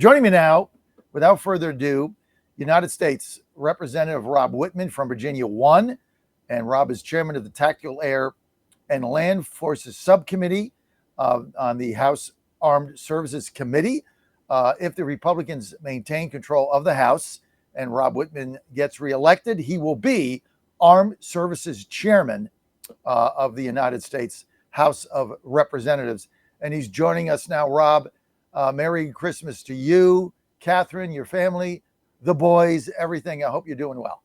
Joining me now, without further ado, United States Representative Rob Wittman from Virginia 1. And Rob is chairman of the Tactical Air and Land Forces Subcommittee on the House Armed Services Committee. If the Republicans maintain control of the House and Rob Wittman gets reelected, he will be Armed Services Chairman of the United States House of Representatives. And he's joining us now. Rob, Merry Christmas to you, Catherine, your family, the boys, everything. I hope you're doing well.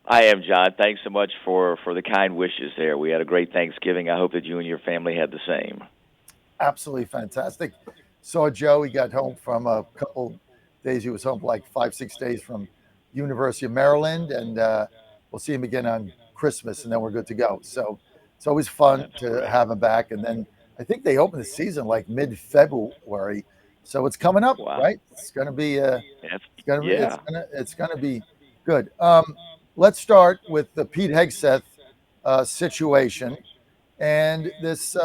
I am, John. Thanks so much for the kind wishes there. We had a great Thanksgiving. I hope that you and your family had the same. Absolutely fantastic. Saw Joe. He got home from a couple days. He was home for like 5-6 days from University of Maryland, and we'll see him again on Christmas, and then we're good to go. So it's always fun to have him back. And then I think they open the season like mid-February, so it's coming up, right? It's going to be it's going to be good. Let's start with the Pete Hegseth situation and this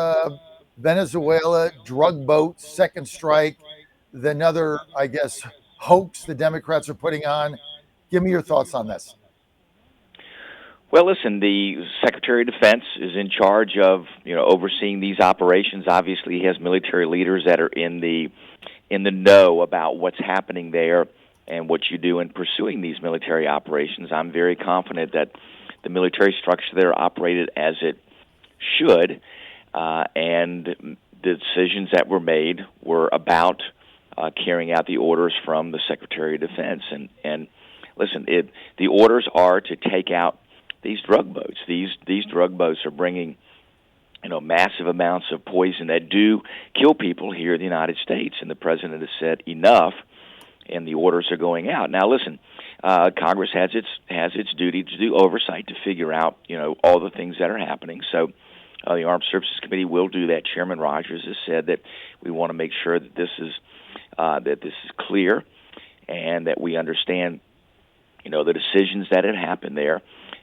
Venezuela drug boat second strike, another, I guess, hoax the Democrats are putting on. Give me your thoughts on this. Well, listen, the Secretary of Defense is in charge of, overseeing these operations. Obviously, he has military leaders that are in the know about what's happening there and what you do in pursuing these military operations. I'm very confident that the military structure there operated as it should, and the decisions that were made were about carrying out the orders from the Secretary of Defense. And listen, the orders are to take out these drug boats. These drug boats are bringing, massive amounts of poison that do kill people here in the United States. And the president has said enough, and the orders are going out. Now, listen, Congress has its duty to do oversight to figure out, all the things that are happening. So the Armed Services Committee will do that. Chairman Rogers has said that we want to make sure that this is clear and that we understand, the decisions that had happened there.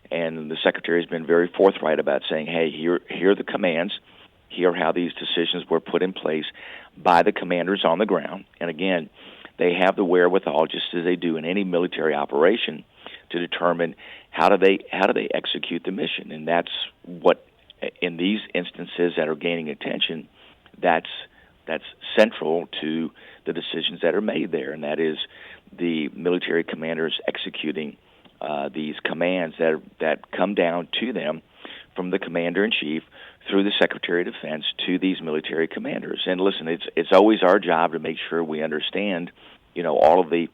And the Secretary has been very forthright about saying, hey, here are the commands. Here are how these decisions were put in place by the commanders on the ground. And again, they have the wherewithal, just as they do in any military operation, to determine how do they execute the mission. And that's what, in these instances that are gaining attention, that's central to the decisions that are made there, and that is the military commanders executing these commands that come down to them from the commander-in-chief through the Secretary of Defense to these military commanders. And listen, it's always our job to make sure we understand, all of the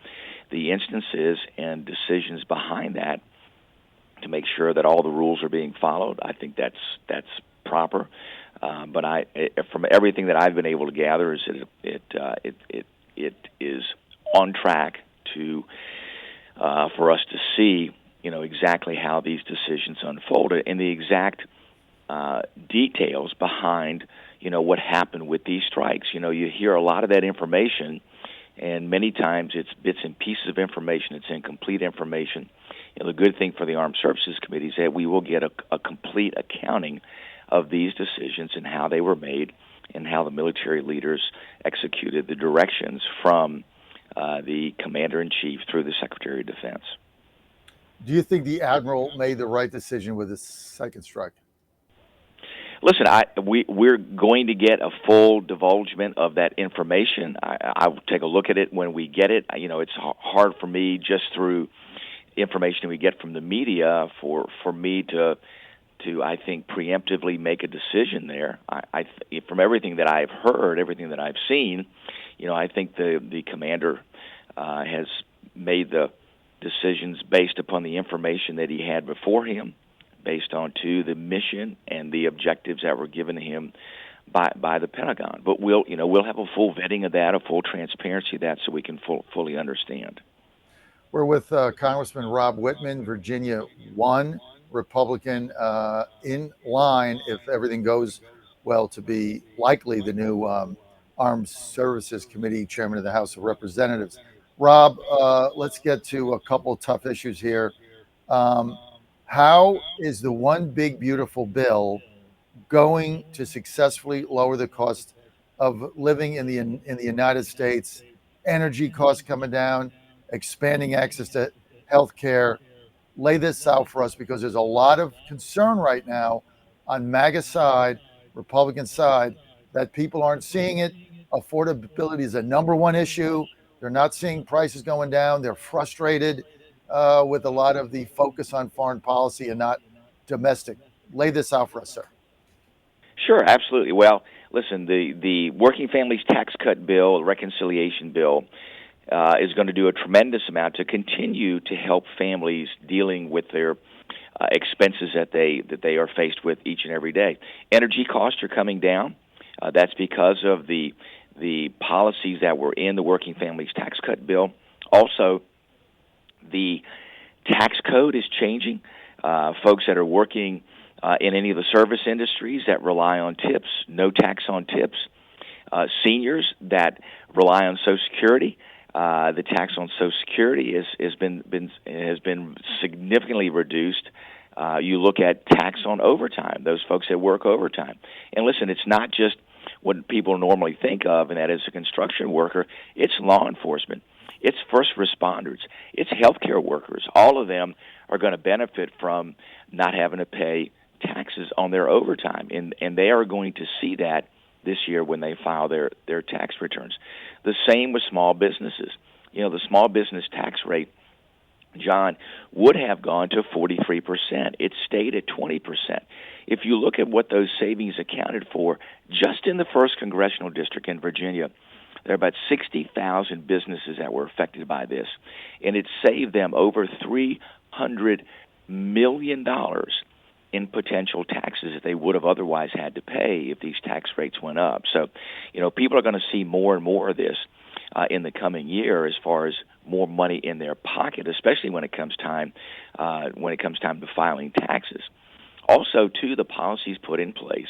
instances and decisions behind that, to make sure that all the rules are being followed. I think that's proper. But from everything that I've been able to gather, is that it is on track to for us to see, exactly how these decisions unfolded and the exact details behind, what happened with these strikes. You hear a lot of that information, and many times it's bits and pieces of information. It's incomplete information. The good thing for the Armed Services Committee is that we will get a complete accounting of these decisions and how they were made and how the military leaders executed the directions from the Commander-in-Chief through the Secretary of Defense. Do you think the Admiral made the right decision with his second strike? Listen, we're going to get a full divulgement of that information. I'll take a look at it when we get it. It's hard for me just through information we get from the media for me to I think preemptively make a decision there. From everything that I've heard, everything that I've seen, I think the commander has made the decisions based upon the information that he had before him, based on the mission and the objectives that were given to him by the Pentagon. But we'll have a full vetting of that, a full transparency of that, so we can fully understand. We're with Congressman Rob Wittman, Virginia 1, Republican, in line, if everything goes well, to be likely the new Armed Services Committee chairman of the House of Representatives. Rob, let's get to a couple of tough issues here. How is the one big beautiful bill going to successfully lower the cost of living in the United States energy costs coming down, expanding access to health care. Lay this out for us, because there's a lot of concern right now on MAGA side, Republican side, that people aren't seeing it. Affordability is a number one issue. They're not seeing prices going down. They're frustrated with a lot of the focus on foreign policy and not domestic. Lay this out for us, sir. Sure, absolutely. Well, listen, the Working Families Tax Cut Bill, reconciliation bill, is going to do a tremendous amount to continue to help families dealing with their expenses that they are faced with each and every day. Energy costs are coming down. That's because of the policies that were in the Working Families Tax Cut Bill. Also, the tax code is changing. Folks that are working in any of the service industries that rely on tips, no tax on tips. Seniors that rely on Social Security, the tax on Social Security has been significantly reduced. You look at tax on overtime; those folks that work overtime. And listen, it's not just what people normally think of, and that is a construction worker. It's law enforcement. It's first responders. It's healthcare workers. All of them are going to benefit from not having to pay taxes on their overtime, and they are going to see that this year when they file their tax returns. The same with small businesses. You know, the small business tax rate, John, would have gone to 43%. It stayed at 20%. If you look at what those savings accounted for, just in the 1st Congressional District in Virginia, there are about 60,000 businesses that were affected by this, and it saved them over $300 million in potential taxes that they would have otherwise had to pay if these tax rates went up. So, you know, people are going to see more and more of this in the coming year, as far as more money in their pocket, especially when it comes time to filing taxes. Also, too, the policies put in place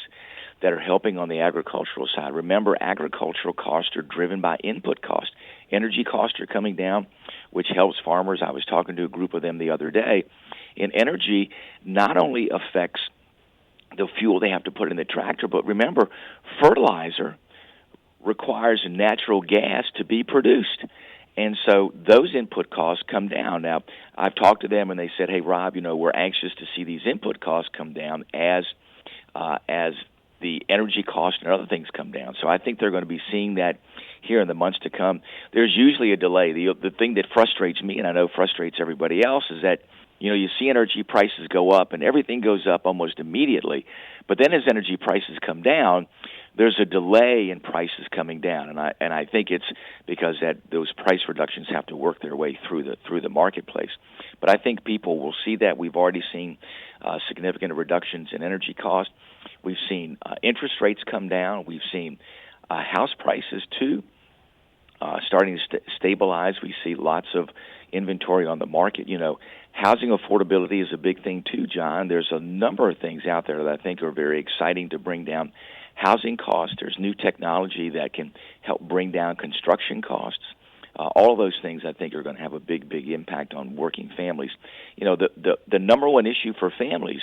that are helping on the agricultural side. Remember, agricultural costs are driven by input costs. Energy costs are coming down, which helps farmers. I was talking to a group of them the other day. And energy not only affects the fuel they have to put in the tractor, but remember, fertilizer requires natural gas to be produced. And so those input costs come down. Now, I've talked to them, and they said, hey, Rob, you know, we're anxious to see these input costs come down as the energy costs and other things come down. So I think they're going to be seeing that here in the months to come. There's usually a delay. The thing that frustrates me, and I know frustrates everybody else, is that, you know, you see energy prices go up, and everything goes up almost immediately. But then as energy prices come down, there's a delay in prices coming down, and I think it's because that those price reductions have to work their way through the marketplace. But I think people will see that. We've already seen significant reductions in energy costs. We've seen interest rates come down. We've seen house prices too starting to stabilize. We see lots of inventory on the market. You know, housing affordability is a big thing too, John. There's a number of things out there that I think are very exciting to bring down housing costs. There's new technology that can help bring down construction costs. All of those things, I think, are going to have a big impact on working families. You know, the number one issue for families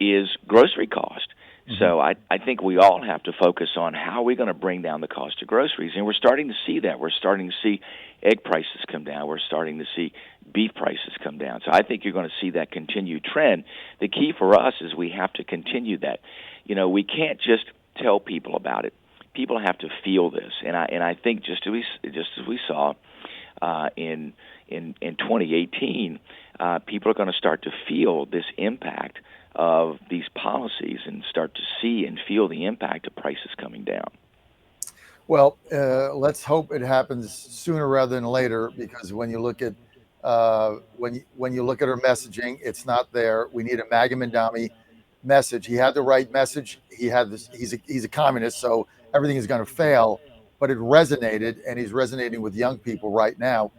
is grocery cost. Mm-hmm. So I think we all have to focus on how are we going to bring down the cost of groceries, and we're starting to see that. We're starting to see egg prices come down. We're starting to see beef prices come down. So I think you're going to see that continued trend. The key for us is we have to continue that. You know, we can't just tell people about it. People have to feel this, and I think just as we saw in 2018, people are going to start to feel this impact of these policies and start to see and feel the impact of prices coming down. Well, let's hope it happens sooner rather than later, because when you look at when you look at her messaging, it's not there. We need a Magam and Dami message. He had the right message. He had this. He's a communist, so everything is going to fail. But it resonated, and he's resonating with young people right now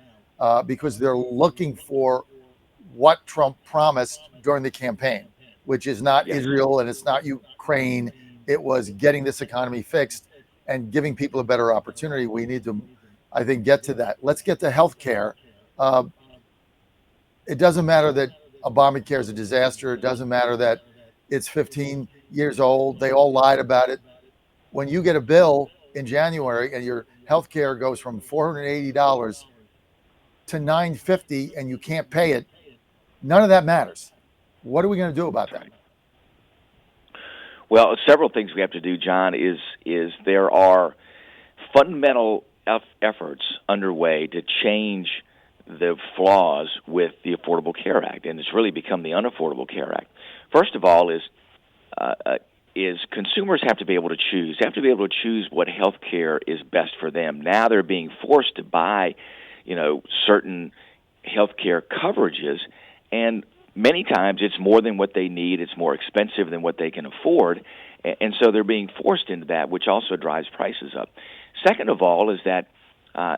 because they're looking for what Trump promised during the campaign, which is not Israel and it's not Ukraine. It was getting this economy fixed and giving people a better opportunity. We need to, I think, get to that. Let's get to health care. It doesn't matter that Obamacare is a disaster. It doesn't matter that it's 15 years old. They all lied about it. When you get a bill in January and you're healthcare goes from $480 to $950 and you can't pay it, none of that matters. What are we going to do about that? Well, several things we have to do, John, is there are fundamental efforts underway to change the flaws with the Affordable Care Act, and it's really become the Unaffordable Care Act. First of all, is consumers have to be able to choose. They have to be able to choose what health care is best for them. Now they're being forced to buy, certain health care coverages, and many times it's more than what they need. It's more expensive than what they can afford, and so they're being forced into that, which also drives prices up. Second of all is that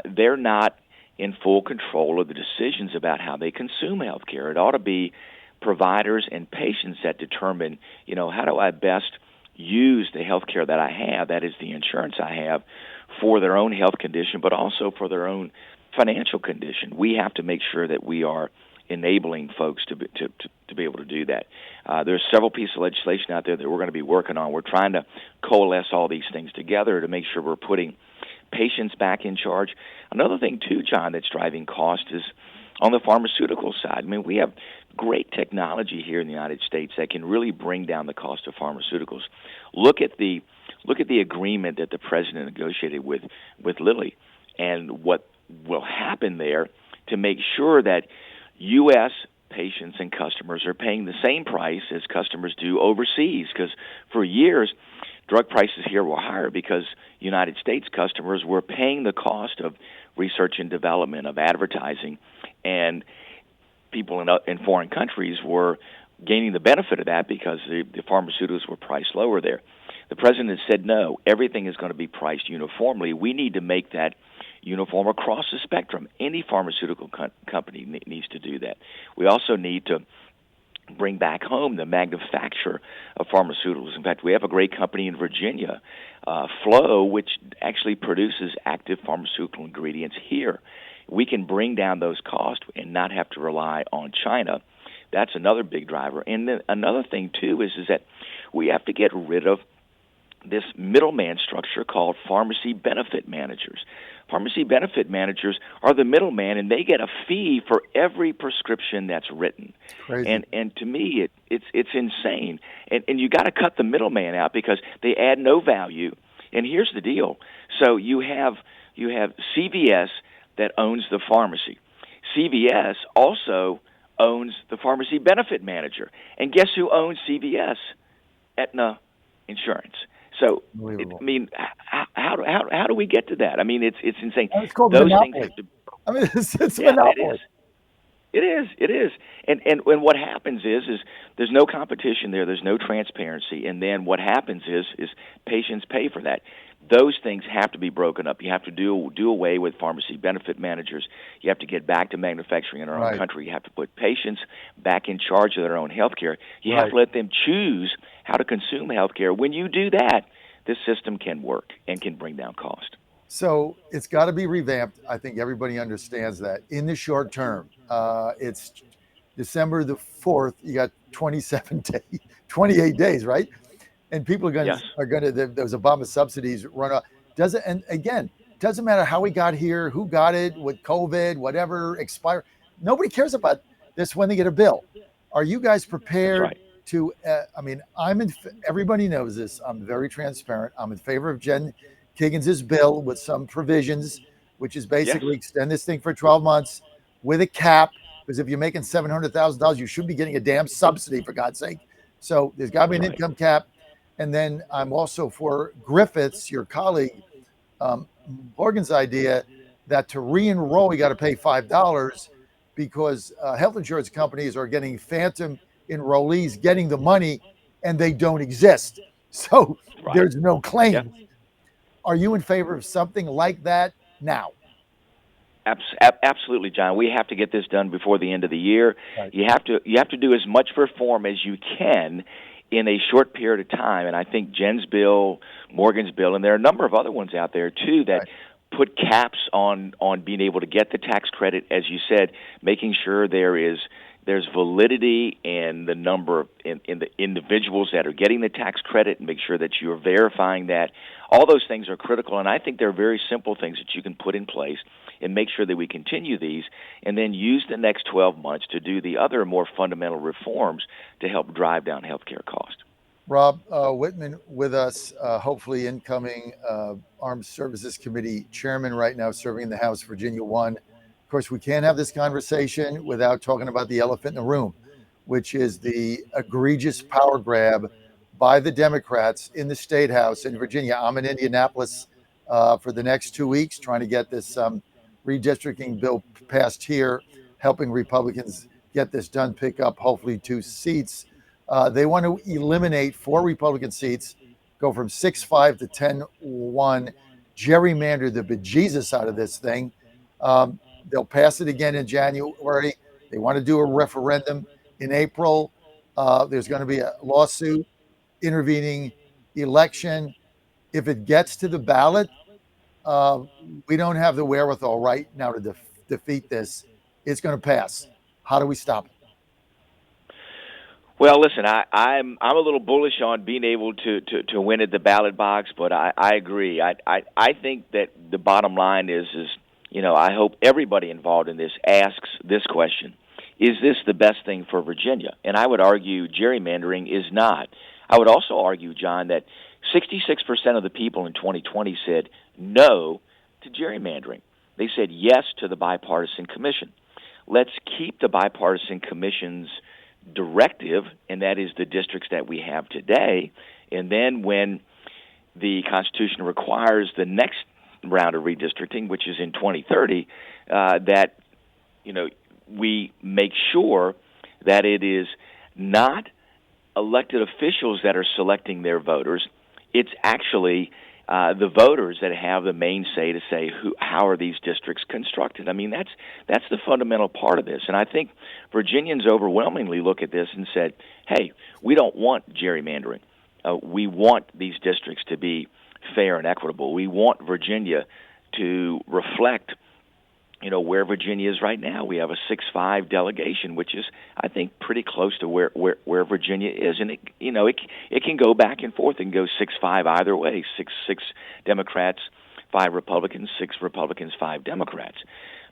they're not in full control of the decisions about how they consume health care. It ought to be providers and patients that determine, how do I best use the health care that I have, that is the insurance I have, for their own health condition, but also for their own financial condition. We have to make sure that we are enabling folks to be able to do that. There's several pieces of legislation out there that we're going to be working on. We're trying to coalesce all these things together to make sure we're putting patients back in charge. Another thing, too, John, that's driving cost is on the pharmaceutical side. I mean, we have great technology here in the United States that can really bring down the cost of pharmaceuticals. Look at the agreement that the president negotiated with Lilly, and what will happen there to make sure that U.S. patients and customers are paying the same price as customers do overseas. Because for years, drug prices here were higher because United States customers were paying the cost of research and development, of advertising, and people in foreign countries were gaining the benefit of that because the pharmaceuticals were priced lower there. The president said, no, everything is going to be priced uniformly. We need to make that uniform across the spectrum. Any pharmaceutical company needs to do that. We also need to bring back home the manufacture of pharmaceuticals. In fact, we have a great company in Virginia, Flow, which actually produces active pharmaceutical ingredients here. We can bring down those costs and not have to rely on China. That's another big driver. And then another thing, too, is that we have to get rid of this middleman structure called pharmacy benefit managers. Pharmacy benefit managers are the middleman, and they get a fee for every prescription that's written. Crazy. And to me, it's insane. And you got to cut the middleman out because they add no value. And here's the deal: so you have CVS that owns the pharmacy. CVS also owns the pharmacy benefit manager, and guess who owns CVS? Aetna Insurance. So, how do we get to that? I mean, it's insane. It's called those monopoly. Things I mean, it's monopoly. It is. And what happens is there's no competition there. There's no transparency. And then what happens is patients pay for that. Those things have to be broken up. You have to do away with pharmacy benefit managers. You have to get back to manufacturing in our own country. You have to put patients back in charge of their own health care. You have to let them choose how to consume health care. When you do that, this system can work and can bring down cost. So it's got to be revamped. I think everybody understands that. In the short term, it's December the 4th. You got 28 days, right? And people are going to those Obama subsidies run up. Doesn't matter how we got here, who got it, with COVID, whatever, expire. Nobody cares about this when they get a bill. Are you guys prepared to? Everybody knows this. I'm very transparent. I'm in favor of Jen Kagan's bill with some provisions, which is basically extend this thing for 12 months with a cap. Because if you're making $700,000, you should be getting a damn subsidy, for God's sake. So there's got to be an income cap. And then I'm also for Griffiths, your colleague, Morgan's idea that to re-enroll, you got to pay $5 because health insurance companies are getting phantom enrollees getting the money and they don't exist. So there's no claim. Yeah. Are you in favor of something like that now? Absolutely, John. We have to get this done before the end of the year. Right. You have to do as much reform as you can in a short period of time. And I think Jen's bill, Morgan's bill, and there are a number of other ones out there too that put caps on being able to get the tax credit, as you said, making sure there is there's validity in the number in the individuals that are getting the tax credit, and make sure that you're verifying that. All those things are critical, and I think they're very simple things that you can put in place and make sure that we continue these, and then use the next 12 months to do the other more fundamental reforms to help drive down healthcare costs. Rob Wittman with us, hopefully incoming Armed Services Committee chairman right now, serving in the House, Virginia 1. Of course, we can't have this conversation without talking about the elephant in the room, which is the egregious power grab by the Democrats in the State House in Virginia. I'm in Indianapolis for the next 2 weeks trying to get this redistricting bill passed here, helping Republicans get this done, pick up hopefully 2 seats. They want to eliminate 4 Republican seats, go from 6-5 to 10-1, gerrymander the bejesus out of this thing. They'll pass it again in January. They want to do a referendum in April. There's going to be a lawsuit, intervening election. If it gets to the ballot, we don't have the wherewithal right now to defeat this. It's going to pass. How do we stop it? Well, listen, I'm a little bullish on being able to win at the ballot box, but I agree. I think that the bottom line is I hope everybody involved in this asks this question: is this the best thing for Virginia? And I would argue gerrymandering is not. I would also argue, John, that 66% of the people in 2020 said no to gerrymandering. They said yes to the bipartisan commission. Let's keep the bipartisan commission's directive, and that is the districts that we have today. And then when the Constitution requires the next round of redistricting, which is in 2030, that we make sure that it is not elected officials that are selecting their voters. It's actually the voters that have the main say to say how are these districts constructed. I mean, that's the fundamental part of this. And I think Virginians overwhelmingly look at this and said, hey, we don't want gerrymandering. We want these districts to be fair and equitable. We want Virginia to reflect where Virginia is right now. We have a 6-5 delegation, which is, I think, pretty close to where Virginia is. And it can go back and forth. It can go 6-5 either way. 6 Democrats, 5 Republicans, 6 Republicans, 5 Democrats.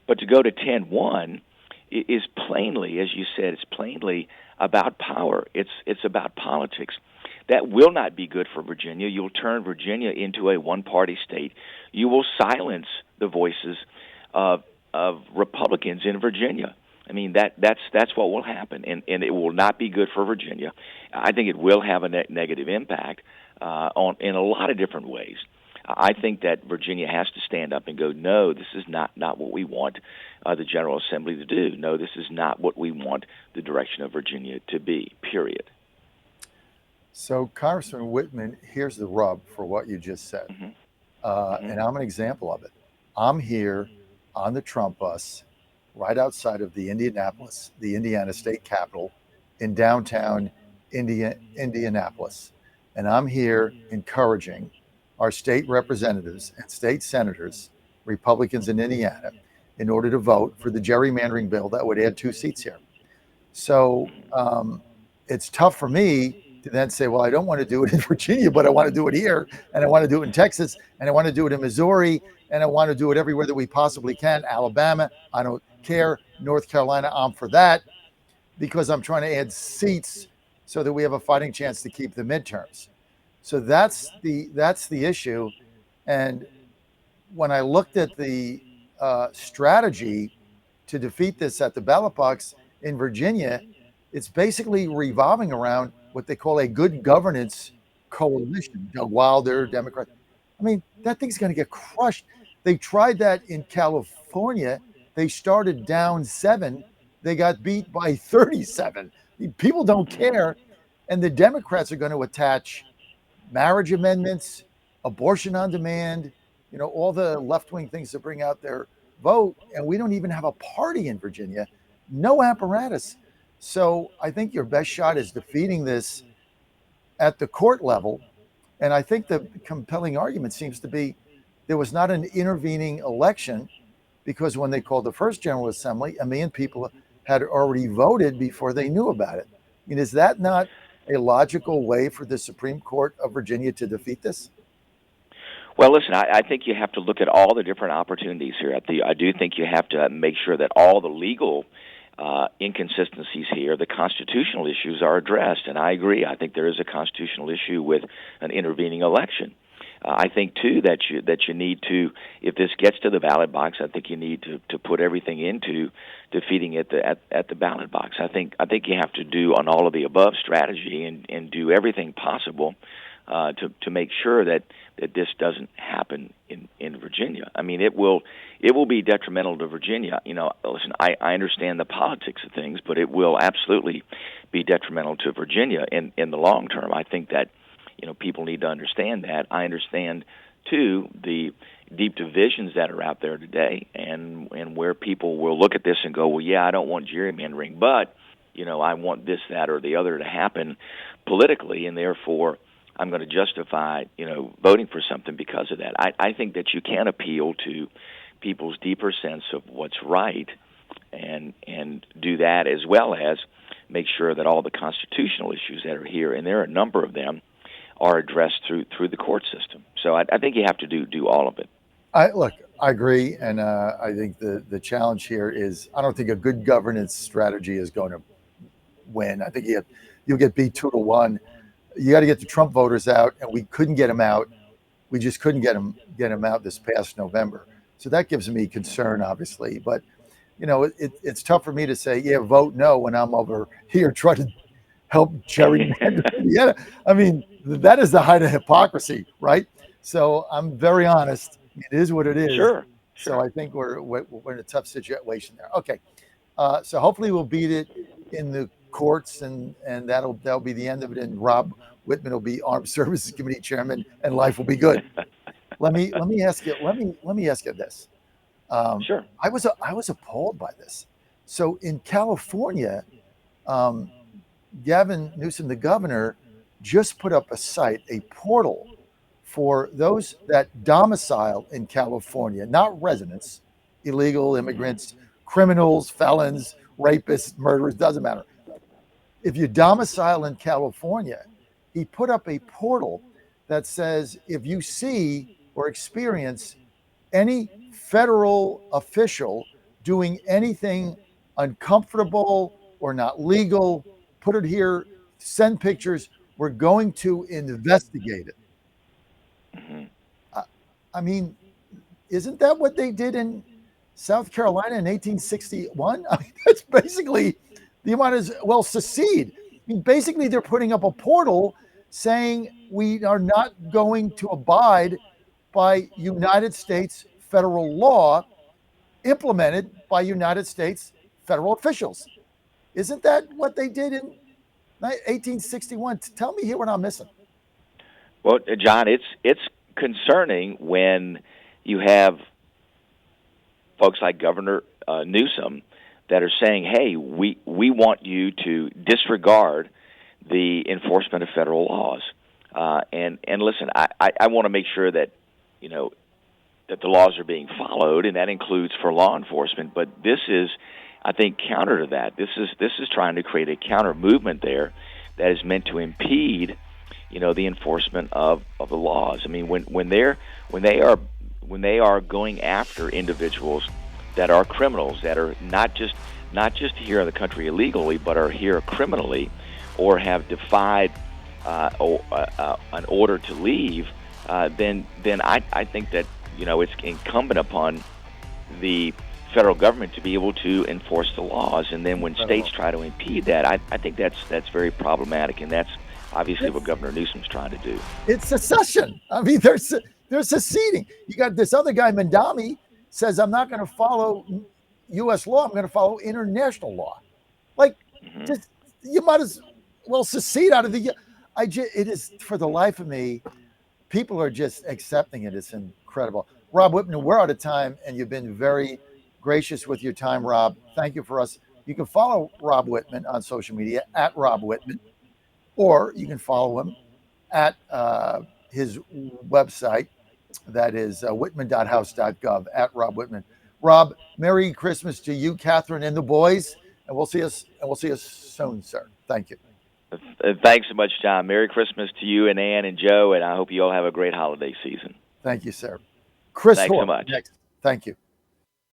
But to go to 10-1 is plainly, as you said, it's plainly about power. It's about politics. That will not be good for Virginia. You'll turn Virginia into a one-party state. You will silence the voices of Republicans in Virginia. I mean, that's what will happen, and it will not be good for Virginia. I think it will have a negative impact in a lot of different ways. I think that Virginia has to stand up and go, no, this is not what we want the General Assembly to do. No, this is not what we want the direction of Virginia to be, period. So, Congressman Wittman, here's the rub for what you just said. And I'm an example of it. I'm here on the Trump bus right outside of the Indiana State Capitol in downtown Indianapolis. And I'm here encouraging our state representatives and state senators, Republicans in Indiana, in order to vote for the gerrymandering bill that would add 2 seats here. So it's tough for me to then say, well, I don't want to do it in Virginia, but I want to do it here, and I want to do it in Texas, and I want to do it in Missouri, and I want to do it everywhere that we possibly can. Alabama, I don't care. North Carolina, I'm for that, because I'm trying to add seats so that we have a fighting chance to keep the midterms. So that's the issue. And when I looked at the strategy to defeat this at the ballot box in Virginia, it's basically revolving around what they call a good governance coalition. Doug Wilder, Democrat. I mean, that thing's going to get crushed. They tried that in California. They started down 7. They got beat by 37. People don't care. And the Democrats are going to attach marriage amendments, abortion on demand, all the left-wing things to bring out their vote. And we don't even have a party in Virginia, no apparatus. So I think your best shot is defeating this at the court level. And I think the compelling argument seems to be there was not an intervening election, because when they called the first General Assembly, 1 million people had already voted before they knew about it. I mean, is that not a logical way for the Supreme Court of Virginia to defeat this? Well, listen, I think you have to look at all the different opportunities here. I do think you have to make sure that all the legal inconsistencies here, the constitutional issues, are addressed. And I agree. I think there is a constitutional issue with an intervening election. I think too that you need to, if this gets to the ballot box, I think you need to put everything into defeating it at the ballot box. I think you have to do an all of the above strategy and do everything possible to make sure that this doesn't happen in Virginia. I mean, it will be detrimental to Virginia. Listen, I understand the politics of things, but it will absolutely be detrimental to Virginia in the long term. I think that people need to understand that. I understand too the deep divisions that are out there today, and where people will look at this and go, well, yeah, I don't want gerrymandering, but I want this, that, or the other to happen politically, and therefore I'm going to justify, voting for something because of that. I think that you can appeal to people's deeper sense of what's right, and do that, as well as make sure that all the constitutional issues that are here, and there are a number of them, are addressed through the court system. So I think you have to do all of it. I agree, and I think the challenge here is I don't think a good governance strategy is going to win. I think you'll get beat 2-1. You got to get the Trump voters out, and we couldn't get them out. We just couldn't get them out this past November. So that gives me concern, obviously. But it's tough for me to say, yeah, vote no, when I'm over here trying to help gerrymander Indiana. I mean, that is the height of hypocrisy, right? So I'm very honest. It is what it is. Sure. So I think we're in a tough situation there. Okay. So hopefully we'll beat it in the courts, and that'll be the end of it. And Rob Wittman will be Armed Services Committee chairman, and life will be good. Let me ask you. Let me ask you this. Sure. I was appalled by this. So in California, Gavin Newsom, the governor, just put up a portal for those that domicile in California, not residents, illegal immigrants, criminals, felons, rapists, murderers, doesn't matter. If you domicile in California, he put up a portal that says if you see or experience any federal official doing anything uncomfortable or not legal, put it here, send pictures, we're going to investigate it. Mm-hmm. I mean, isn't that what they did in South Carolina in 1861? I mean, that's basically, you might as well secede. I mean, basically, they're putting up a portal saying we are not going to abide by United States federal law implemented by United States federal officials. Isn't that what they did in 1861? Tell me here what I'm missing. Well, John, it's concerning when you have folks like Governor Newsom that are saying, "Hey, we want you to disregard the enforcement of federal laws." And listen, I want to make sure that that the laws are being followed, and that includes for law enforcement. But this is, I think, counter to that. This is trying to create a counter movement there that is meant to impede the enforcement of the laws. I mean, when they are going after individuals that are criminals, that are not just here in the country illegally, but are here criminally, or have defied an order to leave, then I think that it's incumbent upon the federal government to be able to enforce the laws. And then when states try to impede that, I think that's very problematic, and that's obviously what Governor Newsom's trying to do. It's secession. I mean, they're seceding. You got this other guy, Mandami, says, I'm not going to follow U.S. law. I'm going to follow international law. Like, just, you might as well secede out of the. It is, for the life of me, people are just accepting it. It's incredible. Rob Wittman, we're out of time, and you've been very gracious with your time, Rob. Thank you for us. You can follow Rob Wittman on social media at Rob Wittman, or you can follow him at his website, that is whitman.house.gov, at Rob Wittman. Rob, Merry Christmas to you, Catherine, and the boys. And we'll see us soon, sir. Thank you. Thanks so much, John. Merry Christmas to you and Ann and Joe, and I hope you all have a great holiday season. Thank you, sir. Chris Thanks so Hoare, much. next. Thank you.